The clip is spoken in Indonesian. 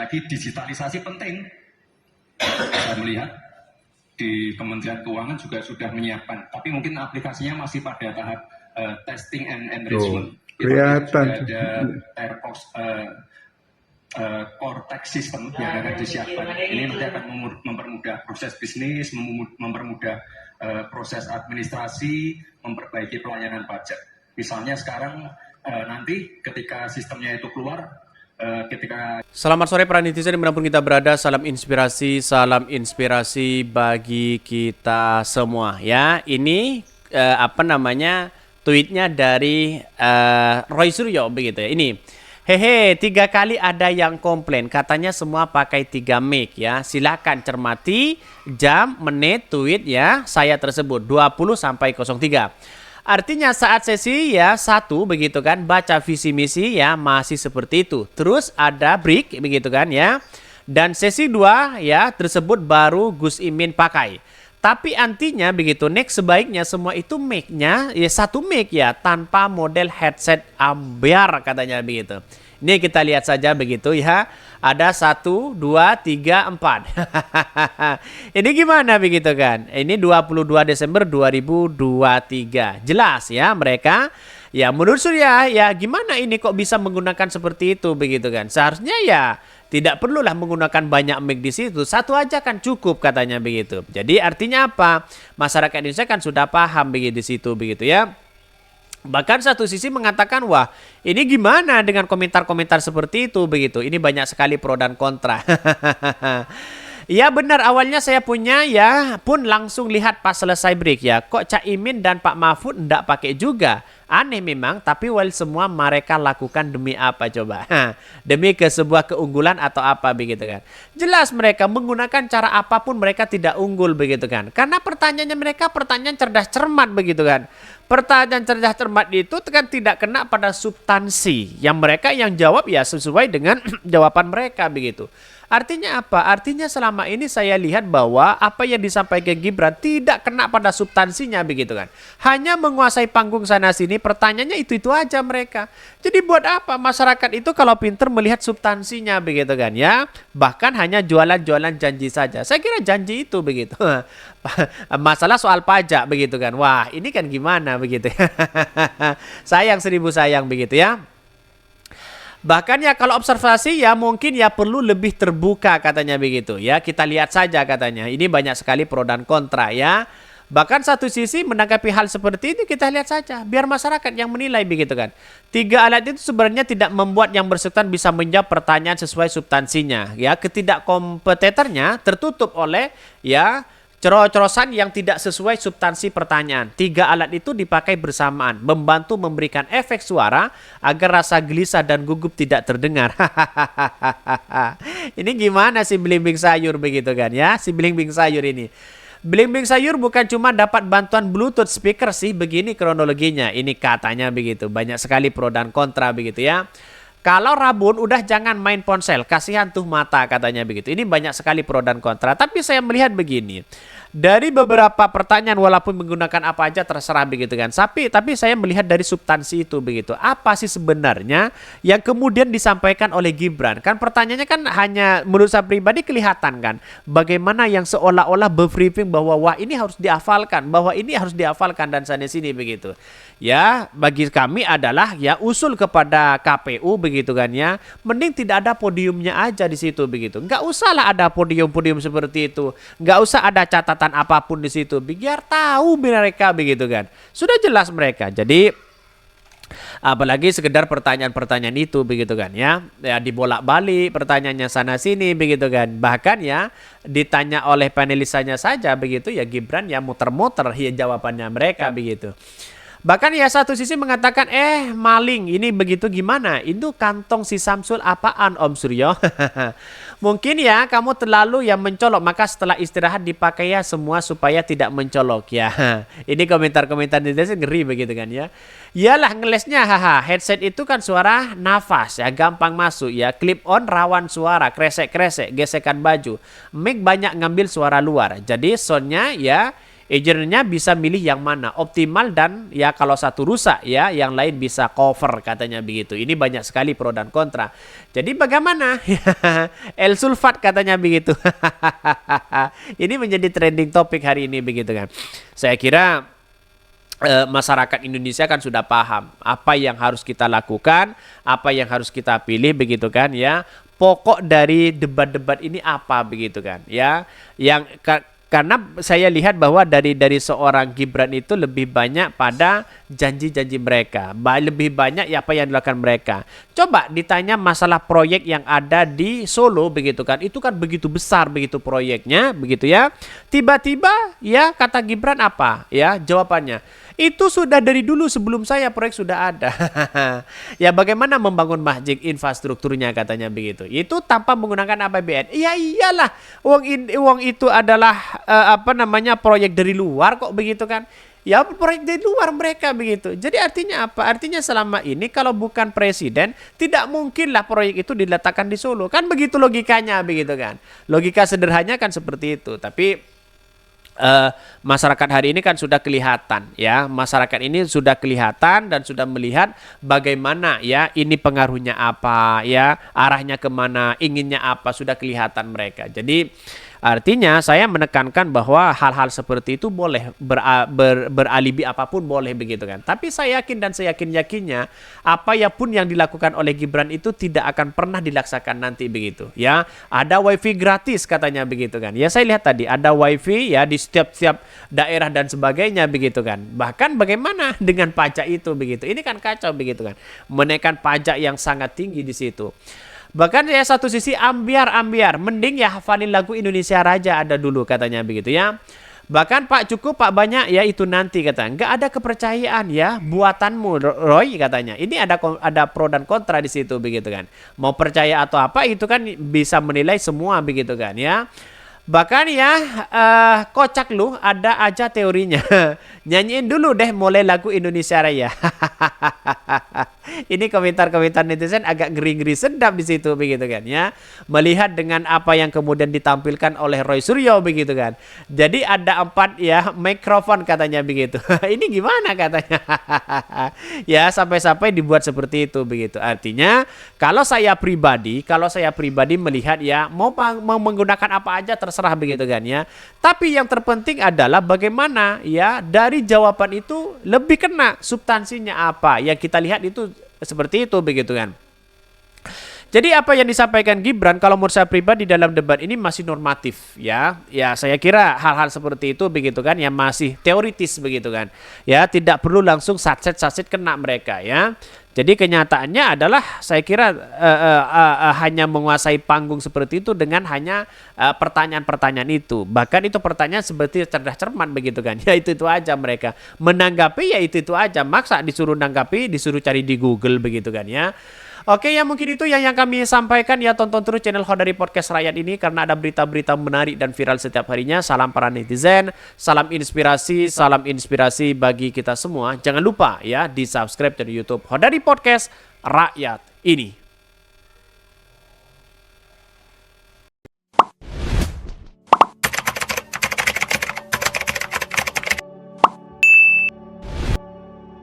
lagi digitalisasi penting. Saya melihat di Kementerian Keuangan juga sudah menyiapkan, tapi mungkin aplikasinya masih pada tahap testing and enrichment. Kelihatan. Ada Cortex system yang akan disiapkan. Ini nanti akan mempermudah proses bisnis, mempermudah proses administrasi, memperbaiki pelayanan pajak. Misalnya sekarang nanti ketika sistemnya itu keluar, Selamat sore para netizen dimanapun kita berada, salam inspirasi bagi kita semua ya. Ini tweetnya dari Roy Suryo begitu ya. Ini, hehe, 3 kali ada yang komplain katanya semua pakai 3 mic ya. Silakan cermati jam, menit, tweet ya saya tersebut 20-03. Artinya saat sesi ya 1 begitu kan, baca visi misi ya masih seperti itu. Terus ada break begitu kan ya. Dan sesi 2 ya tersebut baru Gus Imin pakai. Tapi antinya begitu, next sebaiknya semua itu mic-nya ya 1 mic ya tanpa model headset ambiar katanya begitu. Ini kita lihat saja begitu ya. Ada 1, 2, 3, 4. Ini gimana begitu kan? Ini 22 Desember 2023. Jelas ya mereka. Ya menurut Surya ya gimana ini kok bisa menggunakan seperti itu begitu kan? Seharusnya ya tidak perlulah menggunakan banyak mic di situ. 1 aja kan cukup katanya begitu. Jadi artinya apa? Masyarakat Indonesia kan sudah paham begitu di situ begitu ya. Bahkan satu sisi mengatakan, wah ini gimana dengan komentar-komentar seperti itu begitu. Ini banyak sekali pro dan kontra. Ya benar, awalnya saya punya ya pun langsung lihat pas selesai break ya. Kok Cak Imin dan Pak Mahfud enggak pakai juga? Aneh memang, tapi semua mereka lakukan demi apa coba? Demi ke sebuah keunggulan atau apa begitu kan? Jelas mereka menggunakan cara apapun mereka tidak unggul begitu kan? Karena pertanyaannya mereka pertanyaan cerdas cermat begitu kan? Pertanyaan cerdas cermat itu kan tidak kena pada substansi. Yang mereka yang jawab ya sesuai dengan jawaban mereka begitu. Artinya apa? Artinya selama ini saya lihat bahwa apa yang disampaikan Gibran tidak kena pada substansinya begitu kan. Hanya menguasai panggung sana sini, pertanyaannya itu-itu aja mereka. Jadi buat apa masyarakat itu kalau pinter melihat substansinya begitu kan ya. Bahkan hanya jualan-jualan janji saja. Saya kira janji itu begitu. Masalah soal pajak begitu kan. Wah ini kan gimana begitu ya. Sayang 1000 sayang begitu ya. Bahkan ya kalau observasi ya mungkin ya perlu lebih terbuka katanya begitu ya. Kita lihat saja katanya. Ini banyak sekali pro dan kontra ya. Bahkan satu sisi menanggapi hal seperti ini kita lihat saja. Biar masyarakat yang menilai begitu kan. 3 alat itu sebenarnya tidak membuat yang bersangkutan bisa menjawab pertanyaan sesuai substansinya. Ya ketidakkompetenternya tertutup oleh ya cero-cerosan yang tidak sesuai substansi pertanyaan. 3 alat itu dipakai bersamaan, membantu memberikan efek suara agar rasa gelisah dan gugup tidak terdengar. Ini gimana si belimbing sayur begitu kan ya? Si belimbing sayur ini. Belimbing sayur bukan cuma dapat bantuan Bluetooth speaker sih, begini kronologinya. Ini katanya begitu. Banyak sekali pro dan kontra begitu ya. Kalau rabun udah jangan main ponsel, kasihan tuh mata katanya begitu. Ini banyak sekali pro dan kontra. Tapi saya melihat begini. Dari beberapa pertanyaan walaupun menggunakan apa aja terserah begitu kan. Tapi saya melihat dari substansi itu begitu. Apa sih sebenarnya yang kemudian disampaikan oleh Gibran? Kan pertanyaannya kan hanya menurut saya pribadi kelihatan kan. Bagaimana yang seolah-olah briefing bahwa wah ini harus dihafalkan, bahwa ini harus dihafalkan dan sana sini begitu. Ya bagi kami adalah ya usul kepada KPU begitu kan ya. Mending tidak ada podiumnya aja di situ begitu. Nggak usahlah ada podium-podium seperti itu. Nggak usah ada catatan apapun di situ. Biar tahu mereka begitu kan. Sudah jelas mereka. Jadi apalagi sekedar pertanyaan-pertanyaan itu begitu kan ya. Ya dibolak-balik pertanyaannya sana sini begitu kan. Bahkan ya ditanya oleh panelisanya saja begitu ya Gibran ya muter-muter ya jawabannya mereka begitu. Bahkan ya satu sisi mengatakan maling ini begitu gimana? Itu kantong si Samsul apaan Om Suryo? Mungkin ya kamu terlalu yang mencolok, maka setelah istirahat dipakai ya semua supaya tidak mencolok ya. Ini komentar-komentar netizen ngeri begitu kan ya. Iyalah ngelesnya headset itu kan suara nafas ya gampang masuk ya. Clip on rawan suara, kresek-kresek, gesekan baju. Mic banyak ngambil suara luar. Jadi soundnya ya engineer-nya bisa milih yang mana optimal, dan ya kalau satu rusak ya yang lain bisa cover katanya begitu. Ini banyak sekali pro dan kontra. Jadi bagaimana? El sulfat katanya begitu. Ini menjadi trending topik hari ini begitu kan. Saya kira masyarakat Indonesia kan sudah paham apa yang harus kita lakukan, apa yang harus kita pilih begitu kan ya. Pokok dari debat-debat ini apa begitu kan ya. Karena saya lihat bahwa dari seorang Gibran itu lebih banyak pada janji-janji mereka, lebih banyak ya apa yang dilakukan mereka. Coba ditanya masalah proyek yang ada di Solo begitu kan, itu kan begitu besar begitu proyeknya begitu ya. Tiba-tiba ya kata Gibran apa ya jawabannya? Itu sudah dari dulu sebelum saya proyek sudah ada. Ya bagaimana membangun masjid infrastrukturnya katanya begitu. Itu tanpa menggunakan APBN. Ya iyalah, uang itu adalah proyek dari luar kok begitu kan. Ya proyek dari luar mereka begitu. Jadi artinya apa? Artinya selama ini kalau bukan presiden tidak mungkinlah proyek itu diletakkan di Solo. Kan begitu logikanya begitu kan. Logika sederhananya kan seperti itu. Tapi masyarakat hari ini kan sudah kelihatan ya, masyarakat ini sudah kelihatan dan sudah melihat bagaimana ya ini pengaruhnya apa ya, arahnya kemana, inginnya apa, sudah kelihatan mereka. Jadi artinya saya menekankan bahwa hal-hal seperti itu boleh beralibi apapun boleh begitu kan. Tapi saya yakin dan saya yakinnya apa ya pun yang dilakukan oleh Gibran itu tidak akan pernah dilaksanakan nanti begitu ya. Ada wifi gratis katanya begitu kan. Ya saya lihat tadi ada wifi ya di setiap daerah dan sebagainya begitu kan. Bahkan bagaimana dengan pajak itu begitu. Ini kan kacau begitu kan. Menaikkan pajak yang sangat tinggi di situ. Bahkan ya satu sisi ambiar, mending ya hafalin lagu Indonesia Raja ada dulu katanya begitu ya. Bahkan Pak cukup Pak banyak ya itu nanti katanya. Nggak ada kepercayaan ya buatanmu Roy katanya. Ini ada pro dan kontra di situ begitu kan. Mau percaya atau apa itu kan bisa menilai semua begitu kan ya. Bahkan ya kocak lu ada aja teorinya. Nyanyiin dulu deh mulai lagu Indonesia Raya. Ini komentar-komentar netizen agak ngeri-ngeri sedap di situ begitu kan ya. Melihat dengan apa yang kemudian ditampilkan oleh Roy Suryo begitu kan. Jadi ada 4 ya mikrofon katanya begitu. Ini gimana katanya. Ya sampai-sampai dibuat seperti itu begitu. Artinya kalau saya pribadi melihat ya mau menggunakan apa aja terserah begitu kan ya. Tapi yang terpenting adalah bagaimana ya dari jawaban itu lebih kena substansinya apa. Yang kita lihat itu seperti itu begitu kan. Jadi apa yang disampaikan Gibran kalau menurut saya pribadi dalam debat ini masih normatif ya. Ya saya kira hal-hal seperti itu begitu kan yang masih teoritis begitu kan. Ya tidak perlu langsung satset kena mereka ya. Jadi kenyataannya adalah saya kira hanya menguasai panggung seperti itu dengan hanya pertanyaan-pertanyaan itu. Bahkan itu pertanyaan seperti cerdas cermat begitu kan. Ya itu aja mereka. Menanggapi ya itu aja. Maksa disuruh nanggapi, disuruh cari di Google begitu kan ya. Oke ya mungkin itu yang kami sampaikan ya. Tonton terus channel Hodari Podcast Rakyat ini karena ada berita-berita menarik dan viral setiap harinya. Salam para netizen, salam inspirasi bagi kita semua. Jangan lupa ya di subscribe channel YouTube Hodari Podcast Rakyat ini.